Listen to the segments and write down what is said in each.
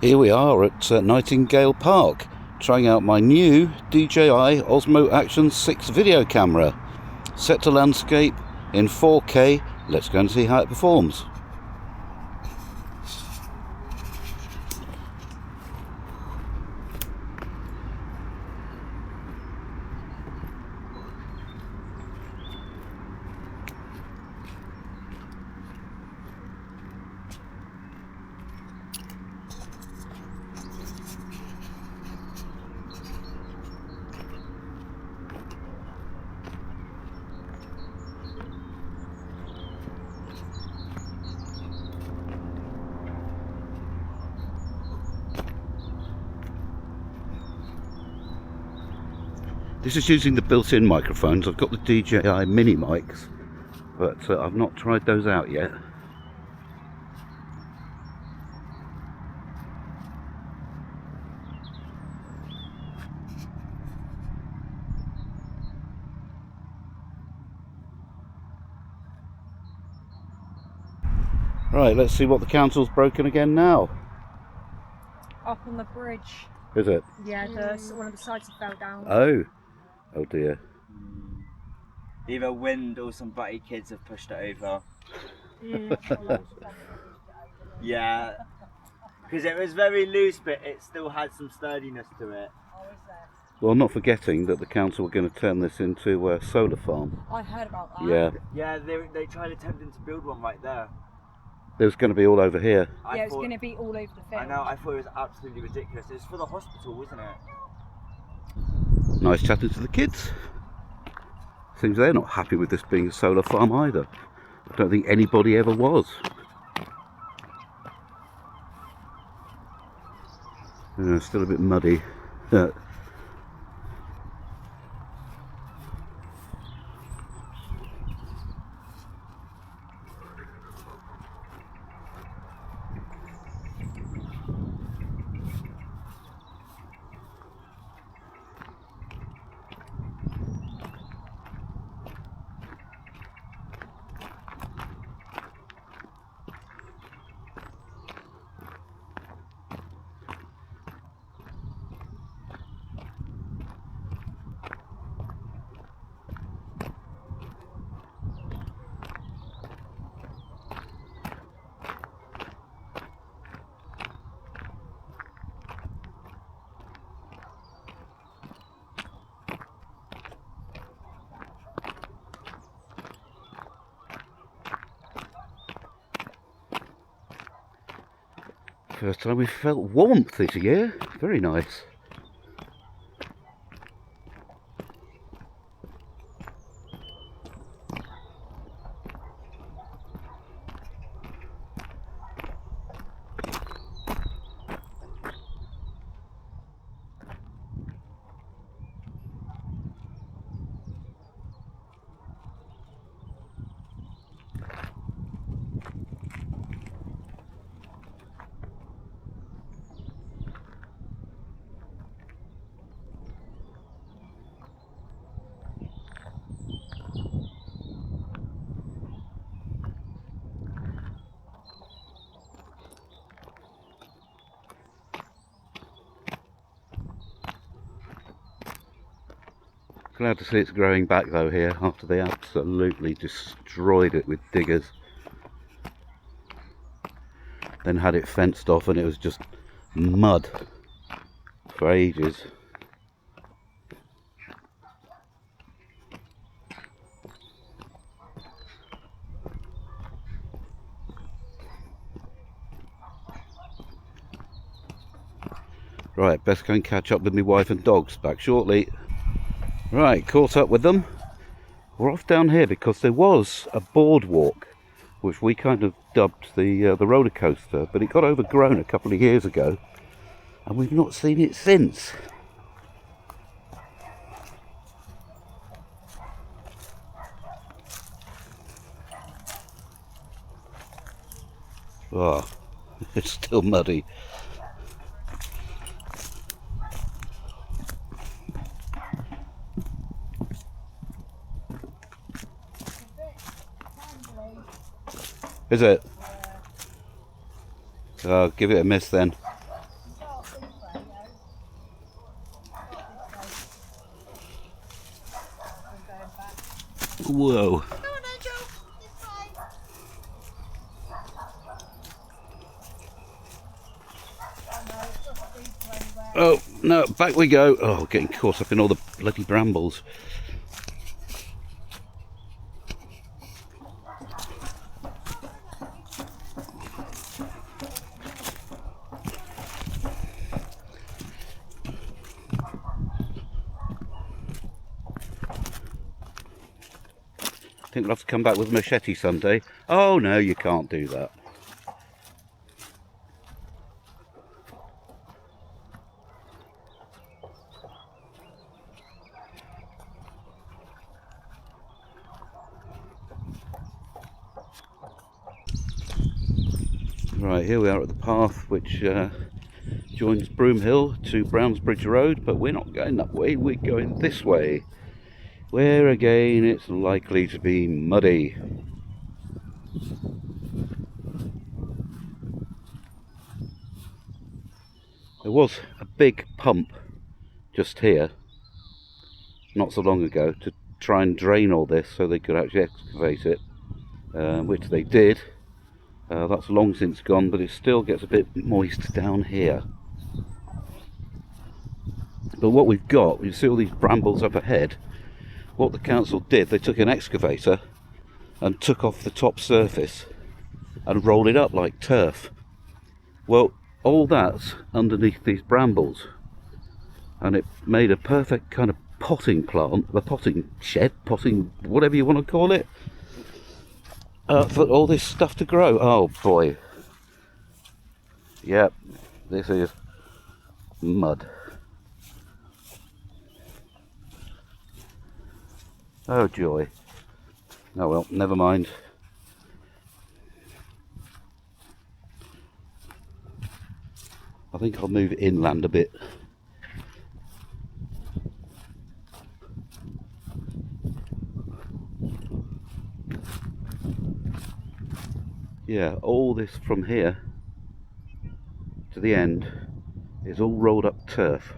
Here we are at Nightingale Park, trying out my new DJI Osmo Action 6 video camera. Set to landscape in 4K. Let's go and see how it performs. This is using the built-in microphones. I've got the DJI mini mics, but I've not tried those out yet. Right, let's see what the council's broken again now. Up on the bridge. Is it? Yeah, one of the sides fell down. Oh dear. Either wind or some butty kids have pushed it over. Yeah, because it was very loose, but it still had some sturdiness to it. Well, not forgetting that the council were going to turn this into a solar farm. I heard about that. Yeah. Yeah, they tried attempting to build one right there. There's going to be all over here. Yeah, it's going to be all over the field. I know, I thought it was absolutely ridiculous. It's for the hospital, wasn't it? Nice chatting to the kids. Seems they're not happy with this being a solar farm either. I don't think anybody ever was. Still a bit muddy. First time we felt warmth this year. Very nice. Glad to see it's growing back though here after they absolutely destroyed it with diggers. Then had it fenced off and it was just mud for ages. Right, best go and catch up with my wife and dogs. Back shortly. Right, caught up with them. We're off down here because there was a boardwalk, which we kind of dubbed the roller coaster, but it got overgrown a couple of years ago, and we've not seen it since. Oh, it's still muddy. Is it? Oh, give it a miss then. Whoa. Come on, Angel. This way. Oh, no, back we go. Oh, getting caught up in all the bloody brambles. I think we'll have to come back with a machete someday. Oh, no, you can't do that. Right, here we are at the path which joins Broomhill to Brownsbridge Road, but we're not going that way, we're going this way, where again it's likely to be muddy. There was a big pump just here, not so long ago, to try and drain all this so they could actually excavate it, which they did. That's long since gone, but it still gets a bit moist down here. But what we've got, you see all these brambles up ahead, what the council did, they took an excavator and took off the top surface and rolled it up like turf. Well, all that's underneath these brambles, and it made a perfect kind of potting plant, a potting shed, potting, whatever you want to call it, for all this stuff to grow. Oh boy. Yep, this is mud. Oh joy. Oh well, never mind. I think I'll move inland a bit. Yeah, all this from here to the end is all rolled up turf,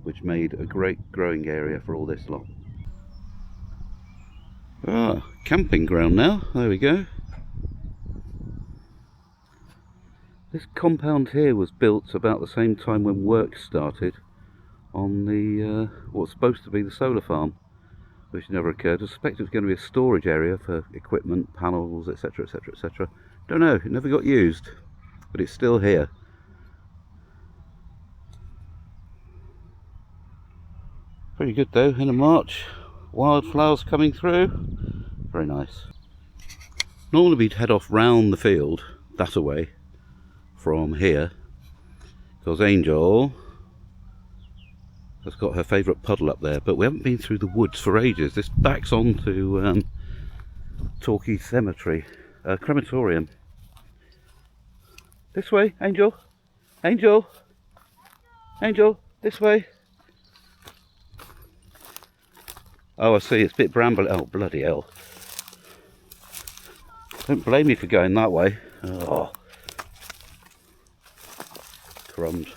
which made a great growing area for all this lot. Ah, camping ground now, there we go. This compound here was built about the same time when work started on the what's supposed to be the solar farm, which never occurred. I suspect it was going to be a storage area for equipment, panels, etc, etc, etc. Don't know, it never got used, but it's still here. Pretty good though, in a March. Wildflowers coming through, very nice. Normally we'd head off round the field, that away, from here, because Angel has got her favourite puddle up there, but we haven't been through the woods for ages. This backs on to Torquay Cemetery, crematorium. This way, Angel, Angel, Angel, this way. Oh, I see, it's a bit bramble. Oh, bloody hell. Don't blame me for going that way. Oh. Crumbs.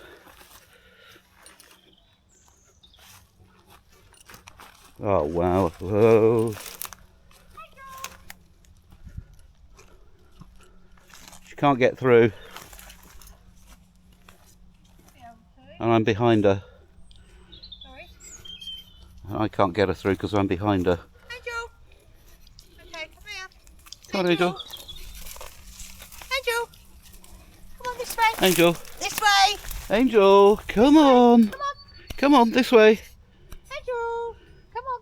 Oh, wow. Whoa. She can't get through. And I'm behind her. Sorry? I can't get her through because I'm behind her. Angel! Okay, come here. Come on, Angel. Angel! Come on this way. Angel. This way. Angel, come on. Come on. Come on, this way. Angel! Come on.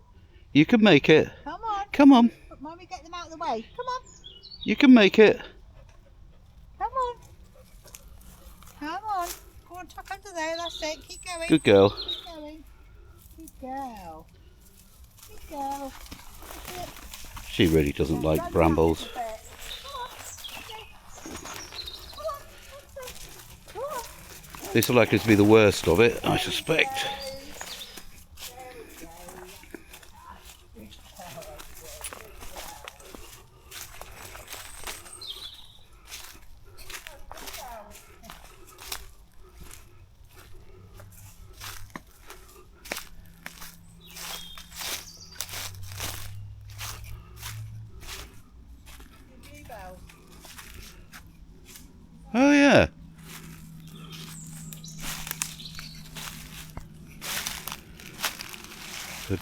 You can make it. Come on. Come on. But Mummy, get them out of the way. Come on. You can make it. Come on. Come on. Go on, tuck under there. That's it. Keep going. Good girl. Keep going. Good girl. Good girl. That's it. She really doesn't like Run brambles. back a bit. Come on. Okay. Come on. That's it. Come on. This is likely to be the worst of it, I suspect.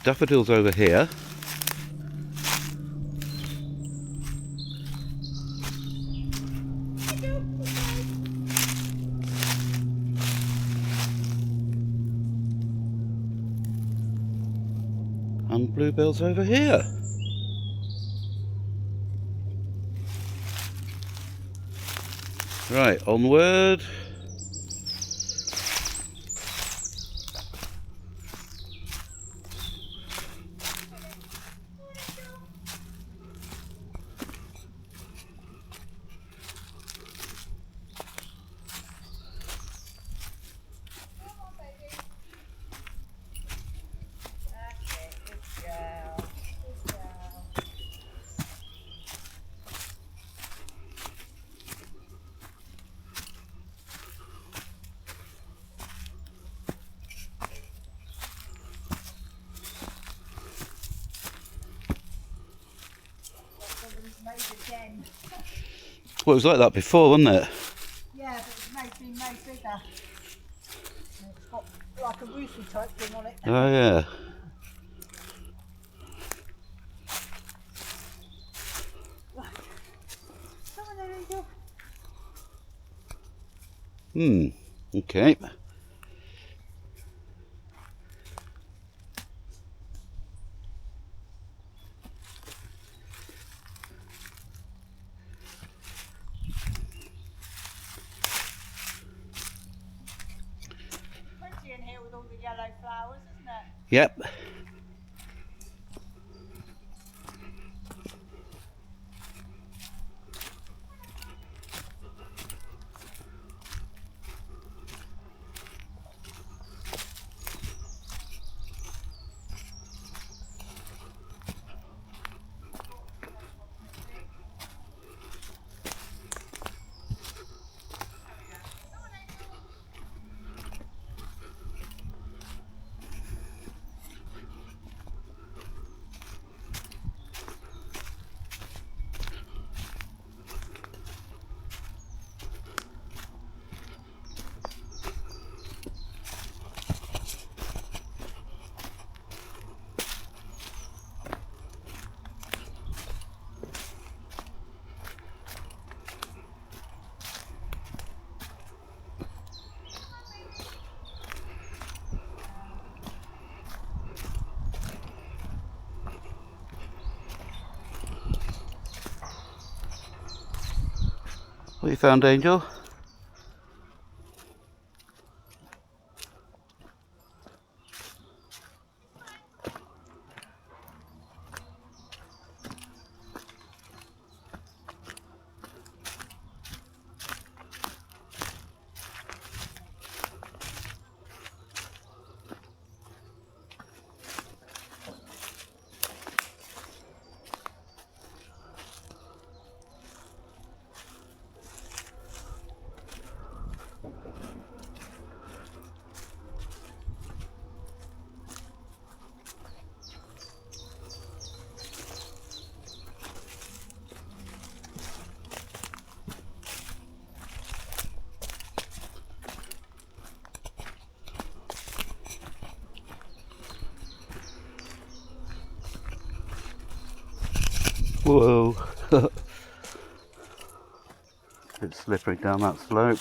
daffodils over here. And bluebells over here. Right, onward. Well, it was like that before, wasn't it? Yeah, but it's been made bigger. And it's got like a roofy type thing on it. Oh yeah. Come on then, Angel. Okay. Pretty in here with all the yellow flowers, isn't it? Yep. What you found, Angel? Whoa. It's slippery down that slope.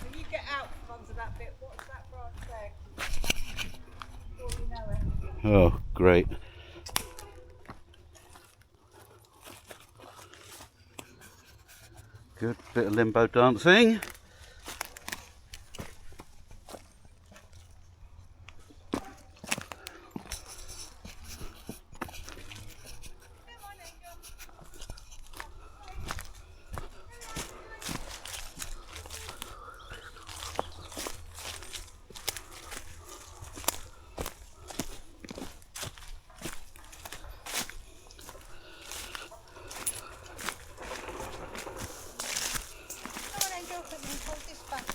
When you get out from onto that bit, what's that branch there? Before you know it. Oh, great. Good bit of limbo dancing.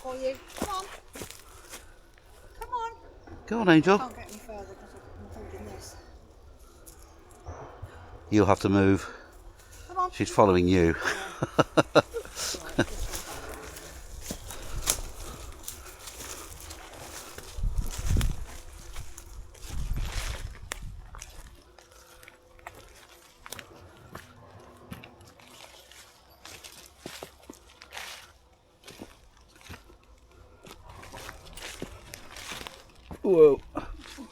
For you. Come on. Come on. Go on, Angel. Can't get any further because I'm holding this. You'll have to move. Come on. She's following you. Whoa,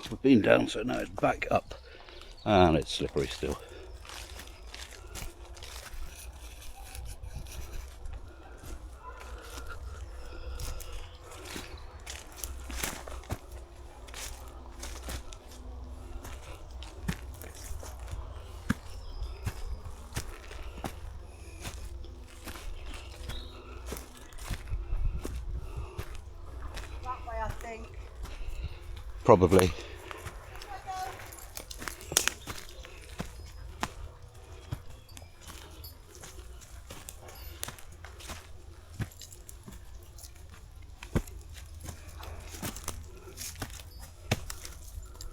we've been down, so now it's back up, and it's slippery still. That way, I think. Probably.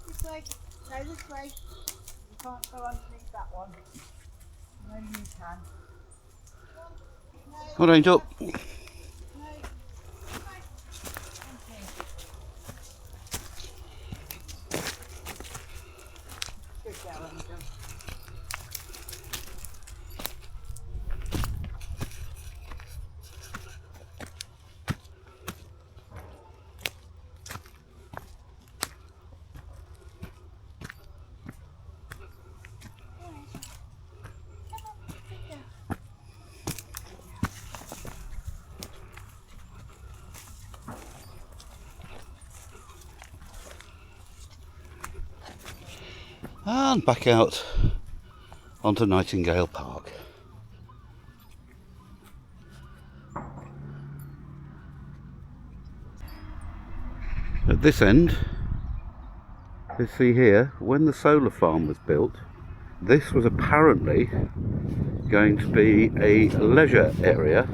This way. No, this way. You can't go underneath that one. No, you can. No, Come on, Angel. no. Good girl, Angel. And back out onto Nightingale Park. At this end, you see here, when the solar farm was built, this was apparently going to be a leisure area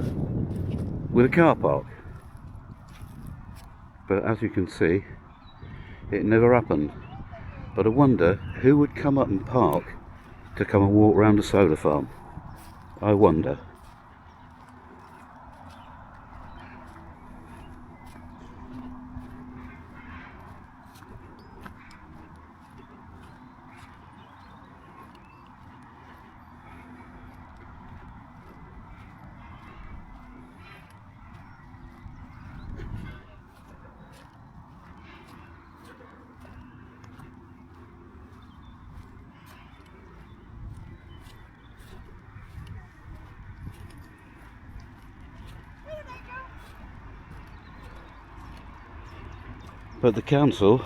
with a car park. But as you can see, it never happened. But I wonder who would come up and park to come and walk around a solar farm. I wonder. But the council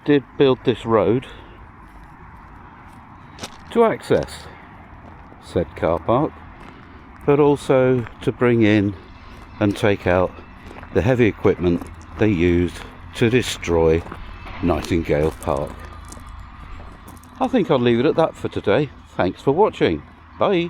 did build this road to access said car park, but also to bring in and take out the heavy equipment they used to destroy Nightingale Park. I think I'll leave it at that for today. Thanks for watching. Bye.